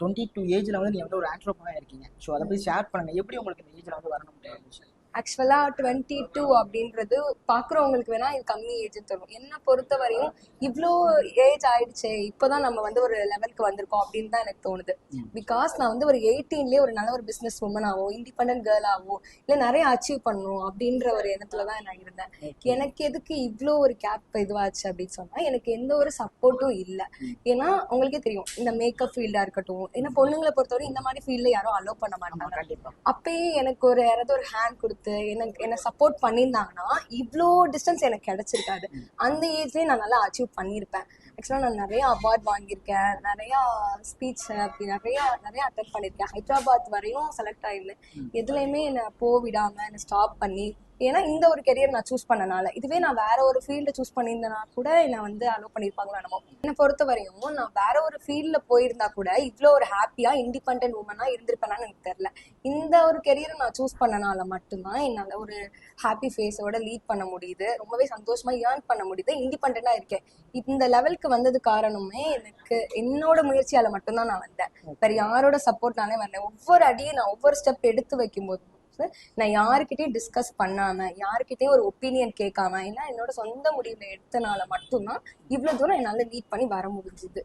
22 ஏஜ்ல வந்து நீங்க வந்து ஒரு ஆண்டர்பிரனர் இருக்கீங்க. ஸோ அதை போய் ஷேர் பண்ணுங்க. எப்படி உங்களுக்கு இந்த ஏஜ்ல வந்து வரணும் இருந்துச்சு? ஆக்சுவலா 22 அப்படின்றது பாக்குறவங்களுக்கு வேணா இது கம்மி ஏஜ்னு தரும். என்ன பொறுத்த வரையும் இவ்வளோ ஏஜ் ஆயிடுச்சே, இப்போதான் நம்ம வந்து ஒரு லெவலுக்கு வந்திருக்கோம் அப்படின்னு தான் எனக்கு தோணுது. பிகாஸ் நான் வந்து ஒரு 18லயே ஒரு நல்ல ஒரு பிசினஸ் உமனாவோ, இண்டிபெண்டன்ட் கேர்ளாவோ, இல்லை நிறைய அச்சீவ் பண்ணணும் அப்படின்ற ஒரு எண்ணத்துல தான் நான் இருந்தேன். எனக்கு எதுக்கு இவ்வளோ ஒரு கேப் இதுவாச்சு அப்படின்னு சொன்னா, எனக்கு எந்த ஒரு சப்போர்ட்டும் இல்லை. ஏன்னா உங்களுக்கே தெரியும், இந்த மேக்கப் ஃபீல்டா இருக்கட்டும், ஏன்னா பொண்ணுங்களை பொறுத்தவரை இந்த மாதிரி ஃபீல்ட்ல யாரும் அலோவ் பண்ண மாட்டாங்க. அப்பயே எனக்கு ஒரு யாராவது ஒரு ஹேண்ட் கொடுத்து என்ன சப்போர்ட் பண்ணியிருந்தாங்கன்னா இவ்வளோ டிஸ்டன்ஸ் எனக்கு கிடைச்சிருக்காது. அந்த ஏஜ்லயே நான் நல்லா அச்சீவ் பண்ணியிருப்பேன். ஆக்சுவலாக நான் நிறைய அவார்ட் வாங்கியிருக்கேன், நிறைய ஸ்பீச் அப்படி நிறைய அட்டென்ட் பண்ணியிருக்கேன். ஹைதராபாத் வரையும் செலக்ட் ஆயிருந்தேன். எதுலையுமே என்னை விடாம என்னை ஸ்டாப் பண்ணி, ஏன்னா இந்த ஒரு கெரியர் நான் சூஸ் பண்ணனால. இதுவே நான் வேற ஒரு ஃபீல்டு சூஸ் பண்ணியிருந்தேனா கூட என்னை வந்து அலோவ் பண்ணியிருப்பாங்களோ என்னமோ. என்னை பொறுத்த வரையும் நான் வேற ஒரு ஃபீல்ட்ல போயிருந்தா கூட இவ்வளோ ஒரு ஹாப்பியா இண்டிபெண்டன்ட் உமனா இருந்திருப்பேனான்னு எனக்கு தெரியல. இந்த ஒரு கெரியரை நான் சூஸ் பண்ணனால மட்டும்தான் என்னால ஒரு ஹாப்பி ஃபேஸோட லீட் பண்ண முடியுது, ரொம்பவே சந்தோஷமா ஏர்ன் பண்ண முடியுது, இண்டிபெண்டா இருக்கேன். இந்த லெவலுக்கு வந்தது காரணமே எனக்கு என்னோட முயற்சியால மட்டும்தான் நான் வந்தேன். வேற யாரோட சப்போர்ட்னாலே வந்தேன். ஒவ்வொரு அடியும் நான் ஒவ்வொரு ஸ்டெப் எடுத்து வைக்கும் போது நான் யாருக்கிட்டையும் டிஸ்கஸ் பண்ணாம, யாருக்கிட்டையும் ஒரு ஒப்பீனியன் கேட்காம, ஏன்னா என்னோட சொந்த முடிவுல எடுத்தனால மட்டும்தான் இவ்வளவு தூரம் என்னால லீட் பண்ணி வர முடிஞ்சுது.